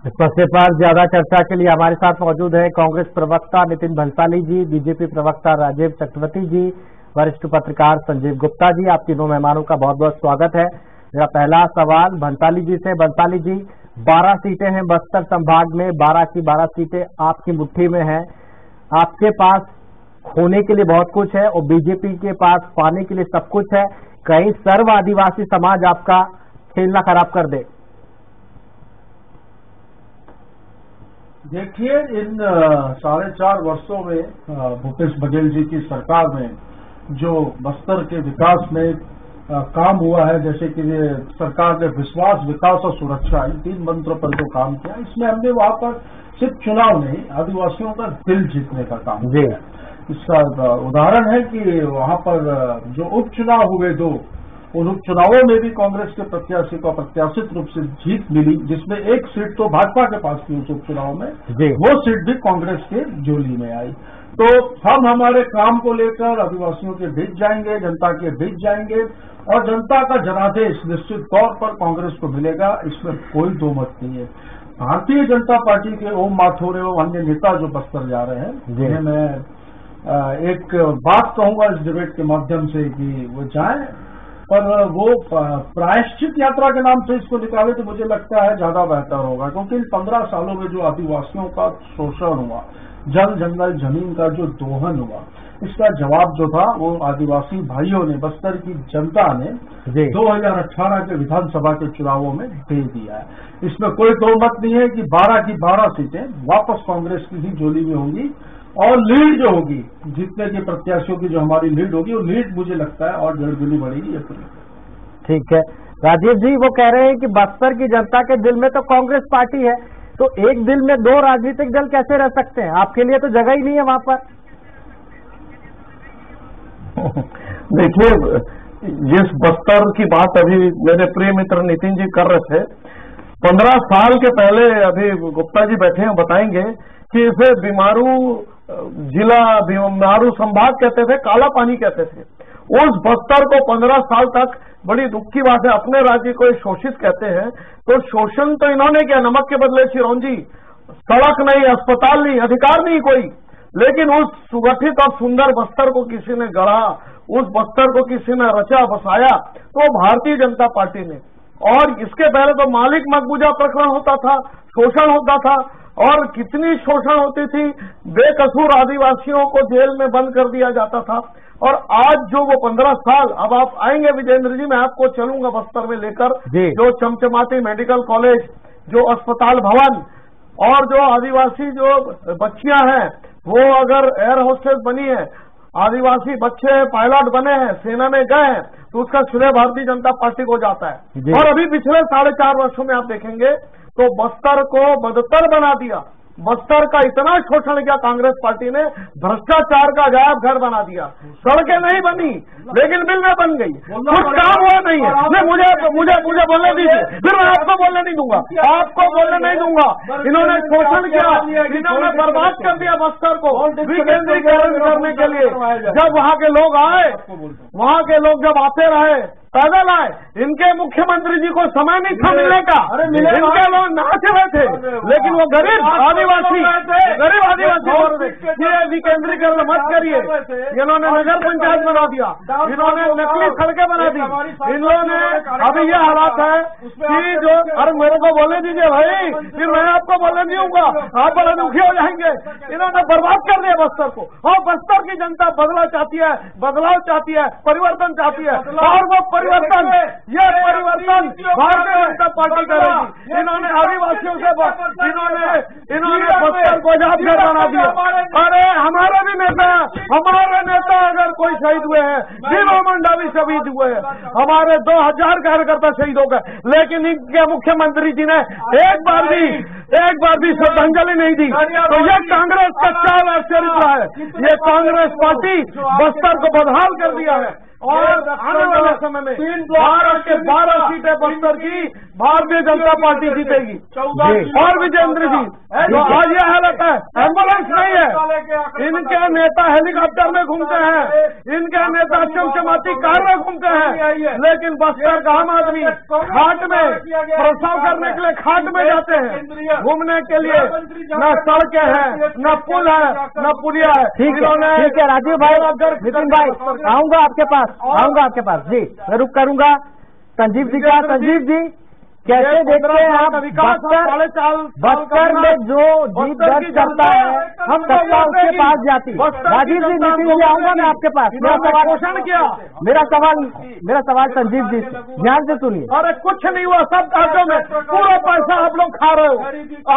इस मसले पर ज्यादा चर्चा के लिए हमारे साथ मौजूद है कांग्रेस प्रवक्ता नितिन भंसाली जी, बीजेपी प्रवक्ता राजीव चक्रवर्ती जी, वरिष्ठ पत्रकार संजीव गुप्ता जी। आप तीनों मेहमानों का बहुत बहुत स्वागत है। मेरा पहला सवाल भंसाली जी से। भंसाली जी, 12 सीटें हैं बस्तर संभाग में, 12 की 12 सीटें आपकी मुट्ठी में हैं। आपके पास खोने के लिए बहुत कुछ है और बीजेपी के पास पाने के लिए सब कुछ है। कहीं सर्व आदिवासी समाज आपका खेलना खराब कर दे? देखिए, इन 4.5 वर्षों में भूपेश बघेल जी की सरकार में जो बस्तर के विकास में काम हुआ है, जैसे कि सरकार ने विश्वास, विकास और सुरक्षा, इन 3 मंत्रों पर जो काम किया, इसमें हमने वहां पर सिर्फ चुनाव नहीं, आदिवासियों का दिल जीतने का काम किया। इसका उदाहरण है कि वहां पर जो उपचुनाव हुए 2, उन उपचुनावों में भी कांग्रेस के प्रत्याशी को अप्रत्याशित रूप से जीत मिली, जिसमें एक सीट तो भाजपा के पास थी उस उपचुनाव में, वो सीट भी कांग्रेस के झोली में आई। तो हम हमारे काम को लेकर आदिवासियों के बीच जाएंगे, जनता के बीच जाएंगे और जनता का जनादेश निश्चित तौर पर कांग्रेस को मिलेगा, इसमें कोई दो मत नहीं है। भारतीय जनता पार्टी के ओम माथुर एवं अन्य नेता जो बस्तर जा रहे हैं, जिन्हें मैं एक बात कहूंगा इस डिबेट के माध्यम से कि वो जाएं, पर वो प्रायश्चित यात्रा के नाम से इसको निकाले तो मुझे लगता है ज्यादा बेहतर होगा, क्योंकि इन 15 सालों में जो आदिवासियों का शोषण हुआ, जल जंगल जमीन का जो दोहन हुआ, इसका जवाब जो था वो आदिवासी भाइयों ने, बस्तर की जनता ने 2018 के विधानसभा के चुनावों में दे दिया है। इसमें कोई दो मत नहीं है कि 12 की 12 सीटें वापस कांग्रेस की ही झोली में होंगी और लीड जो होगी, जीतने के प्रत्याशियों की जो हमारी लीड होगी, वो लीड मुझे लगता है और 1.5 गुनी बढ़ेगी। ठीक है राजीव जी, वो कह रहे हैं कि बस्तर की जनता के दिल में तो कांग्रेस पार्टी है, तो एक दिल में 2 राजनीतिक दल कैसे रह सकते हैं? आपके लिए तो जगह ही नहीं है वहां पर। देखिए, जिस बस्तर की बात अभी मेरे प्रिय मित्र नितिन जी कर रहे थे, 15 साल के पहले अभी गुप्ता जी बैठे हैं, बताएंगे कि इसे बीमारू जिला, बीमारू संभाग कहते थे, काला पानी कहते थे। उस बस्तर को 15 साल तक, बड़ी दुख की बात है, अपने राज्य को शोषित कहते हैं। तो शोषण तो इन्होंने किया, नमक के बदले चिरौंजी, सड़क नहीं, अस्पताल नहीं, अधिकार नहीं कोई, लेकिन उस सुगठित और सुंदर बस्तर को किसी ने गढ़ा, उस बस्तर को किसी ने रचा बसाया, तो भारतीय जनता पार्टी ने। और इसके पहले तो मालिक मकबूजा प्रकरण होता था, शोषण होता था, और कितनी शोषण होती थी, बेकसूर आदिवासियों को जेल में बंद कर दिया जाता था। और आज जो वो 15 साल, अब आप आएंगे विजेंद्र जी, मैं आपको चलूंगा बस्तर में लेकर, जो चमचमाती मेडिकल कॉलेज, जो अस्पताल भवन, और जो आदिवासी जो बच्चियां हैं वो अगर एयर होस्टेस बनी है, आदिवासी बच्चे पायलट बने हैं, सेना में गए हैं, तो उसका श्रेय भारतीय जनता पार्टी को जाता है। और अभी पिछले 4.5 वर्षों में आप देखेंगे तो बस्तर को बदतर बना दिया, बस्तर का इतना शोषण किया कांग्रेस पार्टी ने, भ्रष्टाचार का अजायब घर बना दिया। सड़कें नहीं बनी लेकिन बिल्डें बन गई, कुछ काम हुआ नहीं है। नहीं, मुझे बोलने दीजिए, फिर मैं आपको बोलने नहीं दूंगा, आपको बोलने नहीं दूंगा। इन्होंने शोषण किया, इन्होंने बर्बाद कर दिया बस्तर को विकेंद्रीकरण करने के लिए। जब वहां के लोग आए, वहां के लोग जब आते रहे, पैदल आए, इनके मुख्यमंत्री जी को समय नहीं था मिलने का, इनके लोग नाच रहे थे, लेकिन वो गरीब आदिवासी विकेंद्रीकरण मत करिए। इन्होंने नगर पंचायत बना दिया, इन्होंने नकली सड़कें बना दी, इन्होंने अभी ये हालात है कि जो, अरे मेरे को बोलने दीजिए भाई, फिर मैं आपको बोलने नहीं दूंगा, आप बड़े दुखी हो जाएंगे। इन्होंने बर्बाद कर दिया बस्तर को, और बस्तर की जनता बदलाव चाहती है, बदलाव चाहती है, परिवर्तन चाहती है, और वो परिवर्तन, ये परिवर्तन भारतीय जनता पार्टी करेगी। इन्होंने आदिवासियों से, इन्होंने बस्तर को जाकर बना दिया। अरे हमारे भी नेता, हमारे नेता अगर कोई शहीद हुए हैं, दिलो मंडा भी शहीद हुए हैं, हमारे 2000 कार्यकर्ता शहीद हो गए, लेकिन इनके मुख्यमंत्री जी ने एक बार भी श्रद्धांजलि नहीं दी। तो ये कांग्रेस का चाल और चरित्र है, ये कांग्रेस पार्टी बस्तर को बदहाल कर दिया है। और आने वाले समय में 12 के 12 सीटें बस्तर की भारतीय जनता पार्टी जीतेगी। और विजेंद्र जी, जो आज ये हालत है, एम्बुलेंस नहीं है, इनके नेता हेलीकॉप्टर में घूमते हैं, इनके नेता चमचमाती कार में घूमते हैं, लेकिन बस्तर का आम आदमी घाट में प्रसव करने के लिए घाट में जाते हैं, घूमने के लिए न सड़कें हैं, न पुल है, न पुलिया है। ठीक है राजीव भाई, नितिन भाई, आऊंगा आपके पास जी, मैं रुक करूंगा। संजीव जी का, संजीव जी कैसे देखते हैं आप बस्तर में जो जीत दर्ज करता है, हम सत्ता उसके पास जाती। राजीव जी, नितिन जी, आऊंगा मैं आपके पास। मेरा सवाल संजीव जी से ध्यान से सुनिए। अरे कुछ नहीं हुआ, सब कागजों में पूरा पैसा आप लोग खा रहे हो,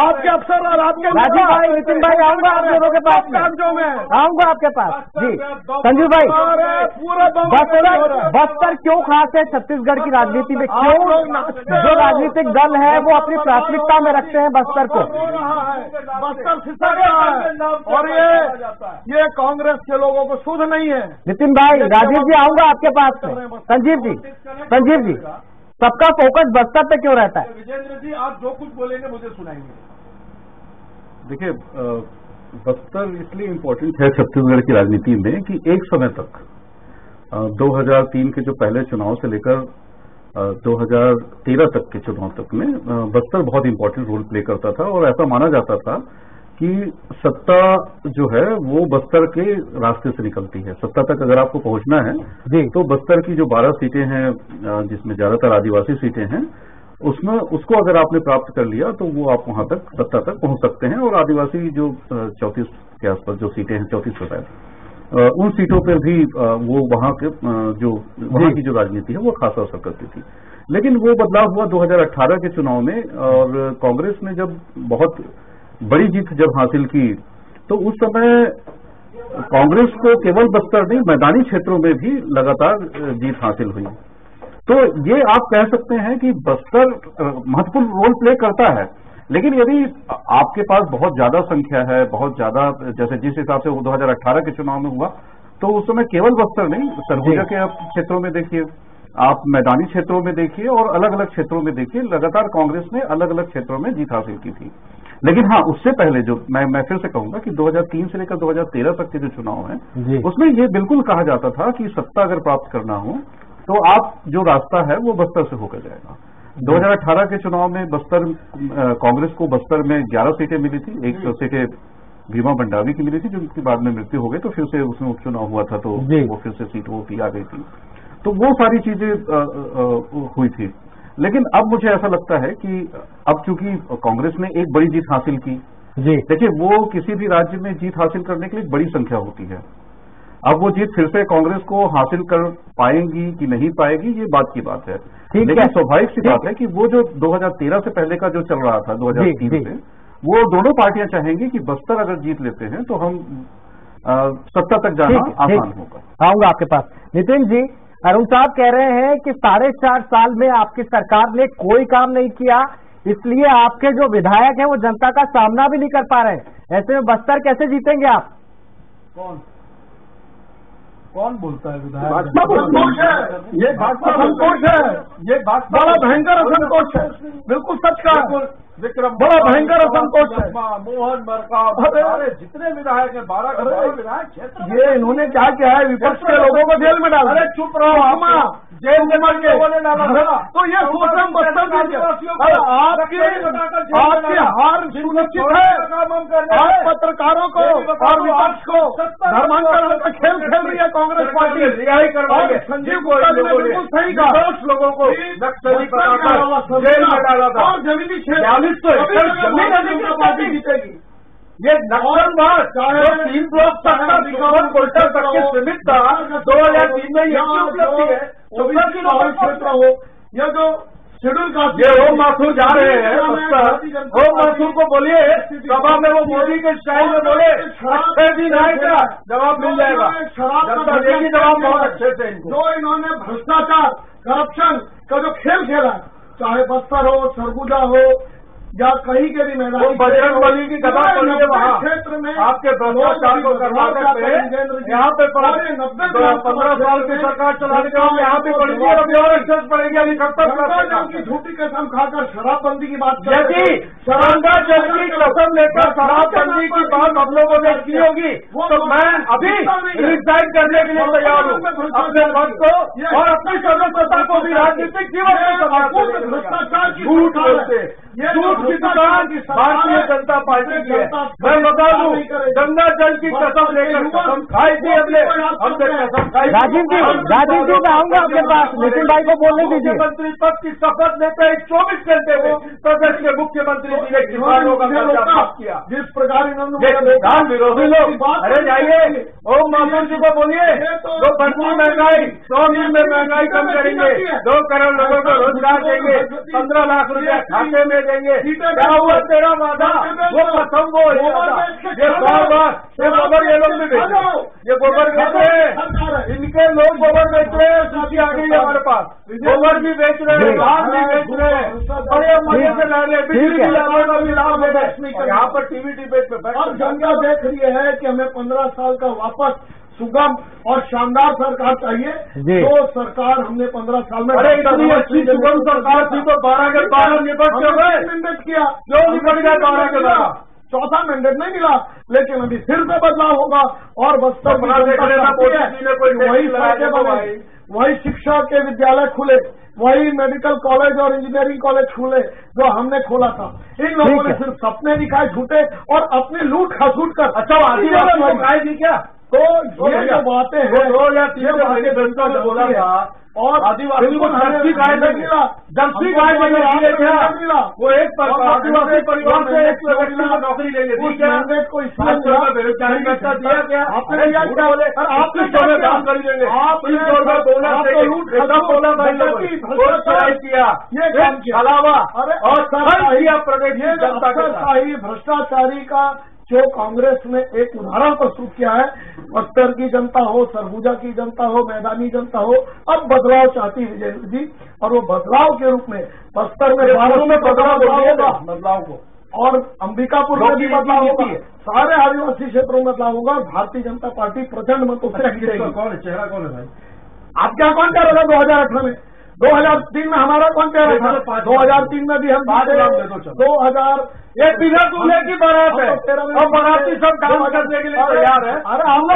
आपके अफसर और आपके। राजीव भाई, नितिन भाई, आऊंगा आप दोनों के पास, कागजों में आऊंगा आपके पास जी। संजीव भाई, बस्तर क्यों खास है छत्तीसगढ़ की राजनीति में? क्यों जो राजनीतिक दल है वो अपनी प्राथमिकता में रखते हैं बस्तर को? बस्तर फिसक रहा है और ये कांग्रेस के लोगों को सुध नहीं है। नितिन भाई, राजीव जी, आऊंगा आपके पास में। संजीव जी, सबका फोकस बस्तर पे क्यों रहता है? विजेंद्र जी, आप जो कुछ बोलेंगे मुझे सुनाएंगे। देखिए, बस्तर इसलिए इम्पोर्टेंट है छत्तीसगढ़ की राजनीति में कि एक समय तक 2003 के जो पहले चुनाव से लेकर 2013 तक के चुनाव तक में बस्तर बहुत इंपॉर्टेंट रोल प्ले करता था और ऐसा माना जाता था कि सत्ता जो है वो बस्तर के रास्ते से निकलती है। सत्ता तक अगर आपको पहुंचना है तो बस्तर की जो 12 सीटें हैं, जिसमें ज्यादातर आदिवासी सीटें हैं, उसमें उसको अगर आपने प्राप्त कर लिया तो वो आप वहां तक सत्ता तक पहुंच सकते हैं। और आदिवासी जो 34 के आसपास जो सीटें हैं, 34 उन सीटों पर भी वो वहां के वहां की जो राजनीति है वो खासा असर करती थी। लेकिन वो बदलाव हुआ 2018 के चुनाव में, और कांग्रेस ने जब बहुत बड़ी जीत जब हासिल की तो उस समय कांग्रेस को केवल बस्तर नहीं, मैदानी क्षेत्रों में भी लगातार जीत हासिल हुई। तो ये आप कह सकते हैं कि बस्तर महत्वपूर्ण रोल प्ले करता है। लेकिन यदि आपके पास बहुत ज्यादा संख्या है, बहुत ज्यादा, जैसे जिस हिसाब से वो 2018 के चुनाव में हुआ, तो उस समय केवल बस्तर नहीं, सरगुजा के क्षेत्रों में देखिए, आप मैदानी क्षेत्रों में देखिए और अलग अलग क्षेत्रों में देखिए, लगातार कांग्रेस ने अलग अलग क्षेत्रों में जीत हासिल की थी। लेकिन हाँ, उससे पहले जो मैं फिर से कहूंगा कि 2003 से लेकर 2013 तक के जो चुनाव हैं, उसमें ये बिल्कुल कहा जाता था कि सत्ता अगर प्राप्त करना हो तो आप जो रास्ता है वो बस्तर से होकर जाएगा। 2018 के चुनाव में कांग्रेस को बस्तर में 11 सीटें मिली थी, 1 सीटें भीमा मंडावी की मिली थी, जो उनकी बाद में मृत्यु हो गई, तो फिर से उसमें उपचुनाव हुआ था, तो वो फिर से सीट वो आ गई थी। तो वो सारी चीजें हुई थी। लेकिन अब मुझे ऐसा लगता है कि अब चूंकि कांग्रेस ने एक बड़ी जीत हासिल की, देखिए वो किसी भी राज्य में जीत हासिल करने के लिए एक बड़ी संख्या होती है। अब वो जीत फिर से कांग्रेस को हासिल कर पाएंगी कि नहीं पाएगी, ये बात की बात है। लेकिन स्वाभाविक सी बात है कि वो जो 2013 से पहले का जो चल रहा था 2003 से, वो दोनों पार्टियां चाहेंगी कि बस्तर अगर जीत लेते हैं तो हम सत्ता तक जाना आसान होगा। आऊंगा आपके पास। नितिन जी, अरुण साहब कह रहे हैं कि 4.5 साल में आपकी सरकार ने कोई काम नहीं किया, इसलिए आपके जो विधायक हैं वो जनता का सामना भी नहीं कर पा रहे। ऐसे में बस्तर कैसे जीतेंगे आप? कौन बोलता है विधायक? भाजपा असंतोष है, ये भाजपा असंतोष है, ये भाजपा बड़ा भयंकर असंतोष है, बिल्कुल सच का विक्रम, बड़ा भयंकर असंतोष है। मोहन मरकाम, अरे जितने विधायक हैं, 12 के 12 विधायक क्षेत्र, ये इन्होंने क्या किया है, विपक्ष के लोगों को जेल में डाल। अरे चुप रहो, जेल में मर के तो ये सोचम बस्तर आपकी हार सुनिश्चित है। आप पत्रकारों को और विपक्ष को धर्मांतरण का खेल खेल रही है कांग्रेस पार्टी। रिहाई करवाइए। संजीव गुप्ता जी ने बिल्कुल सही कहा, लोगों को नक्सली बनाकर जेल में डाला था और जमीनी क्षेत्र पार्टी जीतेगी। ये नक्सलवाद चाहे 3 ब्लॉक तक कोल्टर तक के सीमित था, 2003 में ये उपलब्धि है। क्षेत्र हो या जो शेड्यूल कास्ट, ये होम माथुर जा रहे हैं, होम माथुर को बोलिए सभा में वो मोदी के स्टाइल में बोले, अच्छे दिन आएगा जवाब मिल जाएगा। जनता देगी जवाब बहुत अच्छे से। जो इन्होंने भ्रष्टाचार, करप्शन का जो खेल खेला, चाहे बस्तर हो, सरगुजा हो या कहीं के भी मैदान बजरंग बली की कथा पड़ी है वहाँ क्षेत्र में आपके भ्रष्टाचार को कर्नाटक में यहाँ पे 15 साल की सरकार चलाने के बाद यहाँ पे पड़ेगी और अभी और एक्सेस पड़ेगी। अभी कब तक की झूठी कसम खाकर शराबबंदी की बात यदि गंगा जल की कसम लेकर शराबबंदी की बात हम लोगों ने की होगी तो मैं अभी रिजाइन करने के लिए तैयार हूँ अपने पद को और अपनी सदस्यता को भी राजनीतिक जीवन में भ्रष्टाचार की झूठ बोलते झूठ की दुकान भारतीय जनता पार्टी की है। मैं बता दूं गंगा जल की कसम लेकर कसम खाई थी हमने कसम खाई। राजीव जी मैं आऊंगा आपके पास, नितिन भाई को बोलने दीजिए। मुख्यमंत्री पद की शपथ लेते ही 24 घंटे में प्रदेश के मुख्यमंत्री जी ने किसानों का कर्जा माफ किया। जिस प्रकार इन्होंने विरोधी लोग अरे जाइए ओम माथुर जी को बोलिए जो बढ़ती महंगाई 100 दिन में महंगाई कम करेंगे, 2 करोड़ लोगों को रोजगार देंगे, 15 लाख रुपया खाते में देंगे। क्या हुआ तेरा वादा? वो कसम वो ये बार ये गोबर ये लोग भी बेच रहे हैं, ये गोबर बेच रहे हैं, इनके लोग गोबर बेच रहे हैं। सूची आ गई है हमारे पास, गोबर भी बेच रहे हैं, धान भी बेच रहे हैं, बड़े मजे से रह रहे, बिजली भी लाभ ले रहे। यहाँ पर टीवी डिबेट पे अब जनता देख रही है कि हमें 15 साल का वापस सुगम और शानदार सरकार चाहिए। जो सरकार हमने 15 साल में अरे इतनी अच्छी सुगम सरकार थी तो 12 के 12 निपट क्यों गए? मैंडेट किया क्यों निपट गया 12 के 12? चौथा मैंडेट नहीं मिला, लेकिन अभी फिर से बदलाव होगा और बस्तर वही शिक्षा के विद्यालय खुले, वही मेडिकल कॉलेज और इंजीनियरिंग कॉलेज खुले जो हमने खोला था। इन लोगों ने सिर्फ सपने दिखाए झूठे और अपनी लूट खसूट कर। अच्छा आदिवासी को गाय दी क्या? तो ये जो बातें हैं 2003 महीने दंता ने बोला था और आदिवासी को जर्सी गाय नहीं मिला, जर्सी गाय नहीं मिला। वो एक आदिवासी परिवार से एक व्यक्ति को नौकरी लेंगे मैंडेट को बेरोजगारी भत्ता दिया क्या? आपने क्या बोले? आपके शो में काम कर लेंगे, आप इस शो में बोला किया ये काम के अलावा और किया प्रदेश जनता के शाही भ्रष्टाचारी का जो कांग्रेस ने एक उदाहरण प्रस्तुत किया है। बस्तर की जनता हो, सरगुजा की जनता हो, मैदानी जनता हो, अब बदलाव चाहती है विजय जी, और वो बदलाव के रूप में बस्तर में बालों में बदलाव होगा, बदलाव को, और अंबिकापुर में भी बदलाव होगा, सारे आदिवासी क्षेत्रों में बदलाव होगा। भारतीय जनता पार्टी प्रचंड मतों से जीतेगी। कौन है चेहरा, कौन है भाई? आप क्या कौन कह रहा था 2018 में? 2003 में हमारा कौन कह रहा था? 2003 में भी हम 2000 ये बिना दूल्हे की बारात है और बाराती सब डांस करने के लिए तैयार है। अरे हम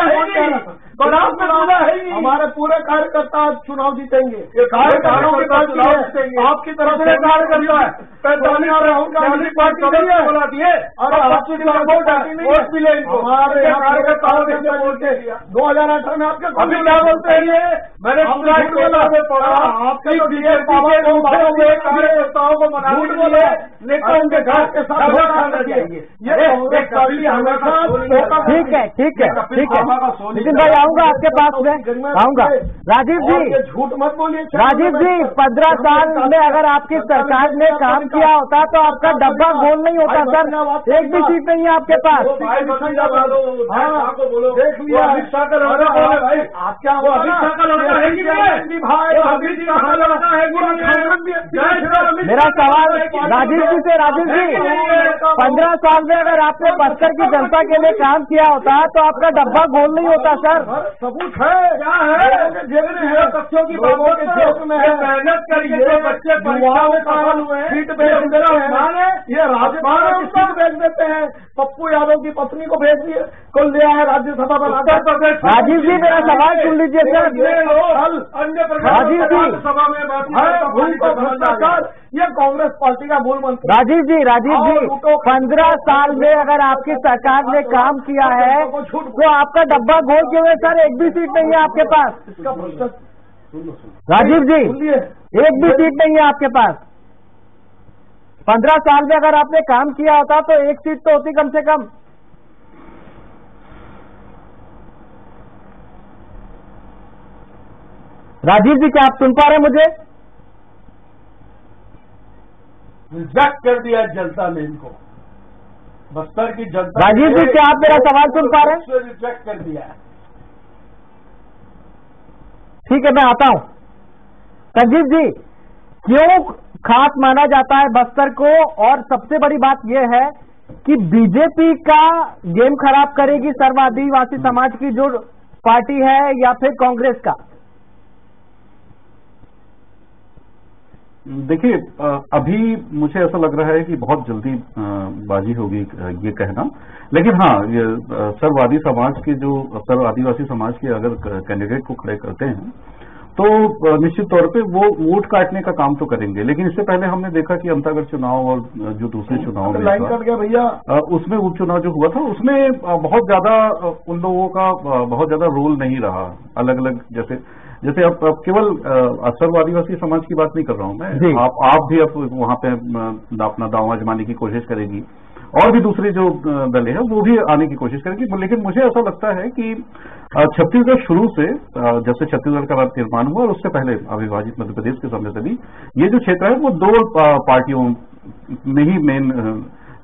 बारात में दूल्हा है ही। हमारे पूरे कार्यकर्ता चुनाव जीतेंगे, ये कार्यकर्ताओं की बात जीतेंगे। आपकी तरफ से कार्यकर्ता है 45 पार्टी बोला दिए और वोट मिले हमारे कार्यकर्ताओं ने बोलते 2018 में आपके अभी क्या बोलते हैं? ये मैंने पढ़ा आपके कार्यकर्ताओं को मना बोले लेकर उनके घर के साथ ठीक है नितिन भाई आऊंगा आपके पास में आऊंगा। राजीव जी झूठ मत बोलिए। राजीव जी 15 साल में अगर आपकी सरकार ने काम किया होता तो आपका डब्बा गोल नहीं होता सर, एक भी सीट नहीं है आपके पास। देख लिया अमित शाह का लड़का है भाई, आप क्या मेरा सवाल राजीव जी से, राजीव जी 15 साल में अगर आपने बस्तर की जनता के लिए काम किया होता तो आपका डब्बा गोल नहीं होता सर। सबूत है क्या है? बच्चों की बातों के जेब में मेहनत करिए, बच्चे युवाओं का सीट बेच देते हैं, ये राज्यपाल की सीट बेच देते हैं। पप्पू यादव की पत्नी को भेज दिए, को लिया है राज्यसभा में उत्तर प्रदेश। राजीव जी मेरा सवाल सुन लीजिए सर। राजीव जी भ्रष्टाचार ये कांग्रेस पार्टी का मूल मंत्र। राजीव जी 15 साल में अगर आपकी सरकार ने काम किया है तो आपका डब्बा गोल क्यों है सर? एक भी सीट नहीं है आपके पास। इसका भ्रष्टाचार राजीव जी एक भी सीट नहीं है आपके पास। 15 साल में अगर आपने काम किया होता तो एक सीट तो होती कम से कम। राजीव जी क्या आप सुन पा रहे हैं मुझे? रिजेक्ट कर दिया जनता ने इनको, बस्तर की जनता। राजीव जी क्या आप मेरा सवाल सुन पा रहे हैं? रिजेक्ट कर दिया है। ठीक है मैं आता हूं। संजीव जी खास माना जाता है बस्तर को, और सबसे बड़ी बात यह है कि बीजेपी का गेम खराब करेगी सर्व आदिवासी समाज की जो पार्टी है या फिर कांग्रेस का? देखिए, अभी मुझे ऐसा लग रहा है कि बहुत जल्दी बाजी होगी ये कहना, लेकिन हाँ, ये सर्व आदिवासी समाज के अगर कैंडिडेट को खड़े करते हैं तो निश्चित तौर पे वो वोट काटने का काम तो करेंगे। लेकिन इससे पहले हमने देखा कि अंतागढ़ चुनाव और जो दूसरे चुनाव में लाइन कट गया भैया, उसमें उपचुनाव जो हुआ था उसमें बहुत ज्यादा उन लोगों का बहुत ज्यादा रोल नहीं रहा। अलग अलग जैसे अब केवल सर्व आदिवासी समाज की बात नहीं कर रहा हूं मैं, आप भी अब वहां पे अपना दांव आजमाने की कोशिश करेगी और भी दूसरे जो दल है वो भी आने की कोशिश करेगी। लेकिन मुझे ऐसा लगता है कि छत्तीसगढ़ शुरू से, जब से छत्तीसगढ़ का निर्माण हुआ और उससे पहले अविभाजित मध्य प्रदेश के समय से भी ये जो क्षेत्र है वो दो पार्टियों में ही मेन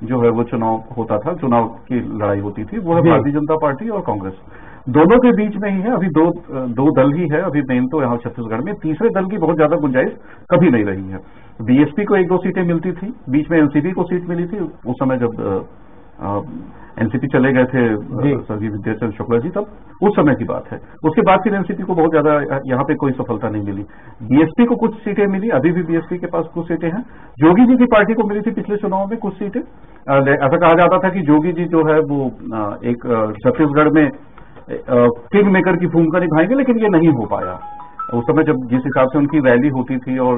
जो है वो चुनाव होता था, चुनाव की लड़ाई होती थी। वो है भारतीय जनता पार्टी और कांग्रेस, दोनों के बीच में ही है। अभी दो दल ही है अभी मेन तो यहाँ छत्तीसगढ़ में। तीसरे दल की बहुत ज्यादा गुंजाइश कभी नहीं रही है। बीएसपी को 1-2 सीटें मिलती थी, बीच में एनसीपी को सीट मिली थी उस समय जब एनसीपी चले गए थे स्वर्गीय विद्याचंद्र शुक्ला जी, तब उस समय की बात है। उसके बाद फिर एनसीपी को बहुत ज्यादा यहाँ पे कोई सफलता नहीं मिली। बीएसपी को कुछ सीटें मिली, अभी भी बीएसपी के पास कुछ सीटें हैं। जोगी जी की पार्टी को मिली थी पिछले चुनाव में कुछ सीटें। ऐसा कहा जाता था कि जोगी जी जो है वो एक छत्तीसगढ़ में किंग मेकर की भूमिका निभाएंगे, लेकिन ये नहीं हो पाया। उस समय जब जिस हिसाब से उनकी रैली होती थी और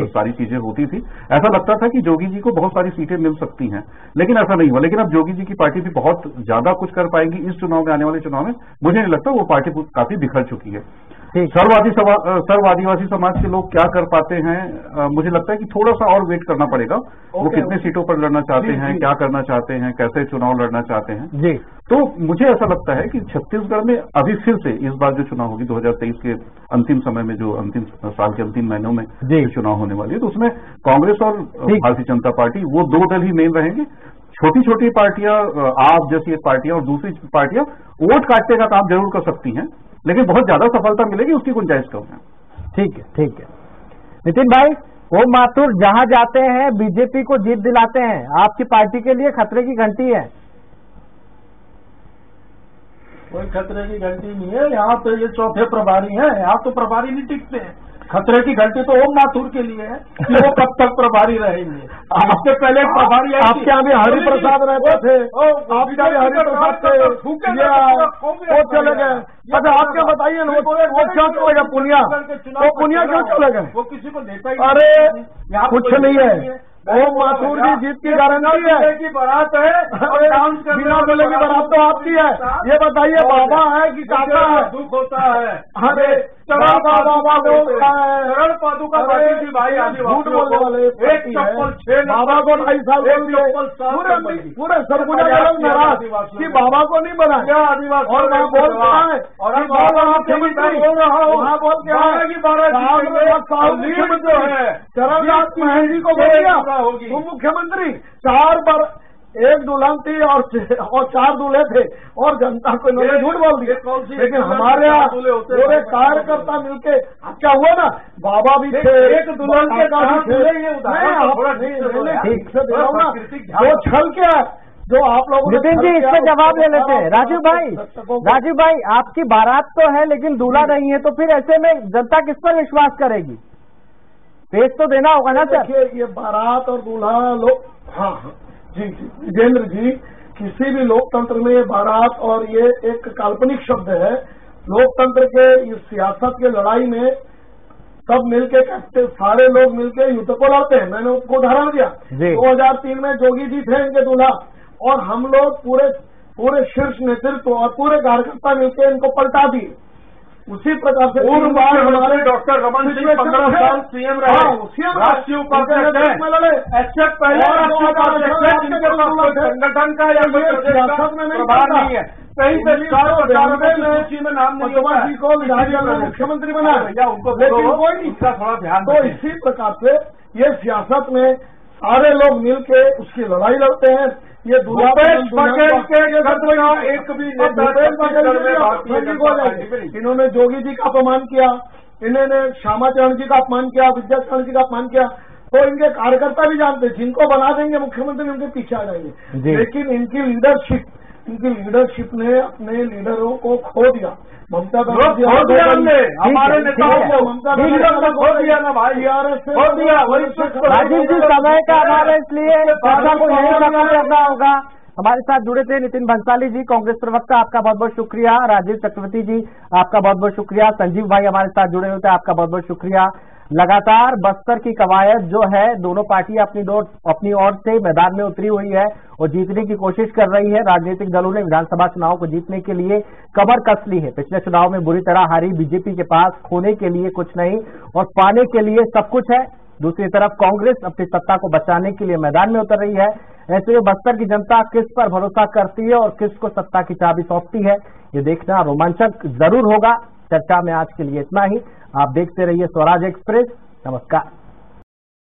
सारी चीजें होती थी, ऐसा लगता था कि जोगी जी को बहुत सारी सीटें मिल सकती हैं, लेकिन ऐसा नहीं हुआ। लेकिन अब जोगी जी की पार्टी भी बहुत ज्यादा कुछ कर पाएगी इस चुनाव में, आने वाले चुनाव में। मुझे नहीं लगता, वो पार्टी काफी बिखर चुकी है। सर्व आदिवासी समाज के लोग क्या कर पाते हैं, मुझे लगता है कि थोड़ा सा और वेट करना पड़ेगा। वो कितने सीटों पर लड़ना चाहते हैं, क्या करना चाहते हैं, कैसे चुनाव लड़ना चाहते हैं जी। तो मुझे ऐसा लगता है कि छत्तीसगढ़ में अभी फिर से इस बार जो चुनाव होगी 2023 के अंतिम समय में, जो अंतिम साल के अंतिम महीनों में जो चुनाव होने वाली है, तो उसमें कांग्रेस और भारतीय जनता पार्टी वो दो दल ही मेन रहेंगे। छोटी छोटी पार्टियां, आप जैसी एक पार्टियां और दूसरी पार्टियां वोट काटने का काम जरूर कर सकती हैं, लेकिन बहुत ज्यादा सफलता मिलेगी उसकी गुंजाइश कम है। ठीक है। नितिन भाई, वो माथुर जहां जाते हैं बीजेपी को जीत दिलाते हैं, आपकी पार्टी के लिए खतरे की घंटी है? कोई खतरे की घंटी नहीं है। यहाँ तो ये चौथे प्रभारी हैं, यहाँ तो प्रभारी नहीं टिकते हैं। खतरे की घंटी तो ओम माथुर के लिए है कि वो कब तक प्रभारी रहेंगे। आपके पहले प्रभारी आपके यहाँ भी हरि प्रसाद रहते थे, आपके यहाँ भी हरि प्रसाद थे, वो चले गए। अच्छा, आप क्या बताइए, वो क्यों चले गए? पुनिया क्यों चले गए? वो किसी को देता ही अरे कुछ नहीं है, ओम माथुर की जीत की गारंटी है की बारात है और डांस बिना बोले की बारात तो आपकी है। ये बताइए, बाबा है कि काका है? दुख होता है। अरे चरण का बाबा बोलता है, चरण पादुका जी भाई झूठ बोलने वाले एक चप्पल 6 बाबा को 2.5 साल पूरे सरगुजा के लोग नाराज कि बाबा को नहीं बनाया। और मैं बोल रहा है और मुख्यमंत्री बोल रहा हूँ, वहाँ बोल के जो है चरणदास महंत जी को बोल दिया तुम मुख्यमंत्री। 4 बार, एक दुल्हन थी और 4 दूल्हे थे और जनता को इन्होंने झूठ बोल दिया। लेकिन हमारे यहाँ पूरे कार्यकर्ता मिलके क्या हुआ ना, बाबा भी थे, एक दुल्हन के ठीक से दे रहा हूँ ना, वो छल क्या है जो आप लोगों। नितिन जी, इसका जवाब ले लेते हैं। राजीव भाई, आपकी बारात तो है लेकिन दूल्हा नहीं है, तो फिर ऐसे में जनता किस पर विश्वास करेगी? पेश तो देना होगा ना सर। देखिए, ये बारात और दूल्हा लोग, हाँ जी विजेंद्र जी, किसी भी लोकतंत्र में ये बारात और ये एक काल्पनिक शब्द है। लोकतंत्र के इस सियासत के लड़ाई में सब मिलके कहते, सारे लोग मिलके युद्ध को लड़ते हैं। मैंने उसको उदाहरण दिया, 2003 में जोगी जी थे इनके दूल्हा, और हम लोग पूरे शीर्ष नेतृत्व और पूरे कार्यकर्ता मिलकर इनको पलटा दिए। उसी प्रकार से पूर्व बार हमारे डॉक्टर रमन सिंह 15 साल सीएम रहे, राष्ट्रीय उपाध्यक्ष लड़े, एक्सेप्ट पहले संगठन का या सियासत में नहीं है, कहीं से सूची में नाम नहीं होगा जी को विधायक मुख्यमंत्री बनाया या उनको, लेकिन कोई नहीं इसका थोड़ा ध्यान। तो इसी प्रकार से ये सियासत में सारे लोग मिलके उसकी लड़ाई लड़ते हैं। ये भूपेश बघेल के एक भी इन्होंने जोगी जी का अपमान किया, इन्होंने श्यामाचरण जी का अपमान किया, विद्याचरण जी का अपमान किया। तो इनके कार्यकर्ता भी जानते हैं, जिनको बना देंगे मुख्यमंत्री उनके पीछे आ जाएंगे। लेकिन इनकी लीडरशिप ने अपने लीडरों को खो दिया। ममता बनर्जी हमारे नेताओं को ममता बनर्जी खो दिया ना भाई, खो दिया। राजीव जी, समय का अभाव है इसलिए चर्चा को यही खत्म करना होगा। हमारे साथ जुड़े थे नितिन भंसाली जी, कांग्रेस प्रवक्ता, आपका बहुत बहुत शुक्रिया। राजीव चक्रवर्ती जी, आपका बहुत बहुत शुक्रिया। संजीव भाई हमारे साथ जुड़े हुए थे, आपका बहुत बहुत शुक्रिया। लगातार बस्तर की कवायद जो है, दोनों पार्टियां अपनी ओर से मैदान में उतरी हुई है और जीतने की कोशिश कर रही है। राजनीतिक दलों ने विधानसभा चुनाव को जीतने के लिए कमर कस ली है। पिछले चुनाव में बुरी तरह हारी बीजेपी के पास खोने के लिए कुछ नहीं और पाने के लिए सब कुछ है। दूसरी तरफ कांग्रेस अपनी सत्ता को बचाने के लिए मैदान में उतर रही है। ऐसे में बस्तर की जनता किस पर भरोसा करती है और किसको सत्ता की चाबी सौंपती है, ये देखना रोमांचक जरूर होगा। चर्चा में आज के लिए इतना ही। आप देखते रहिए स्वराज एक्सप्रेस। नमस्कार।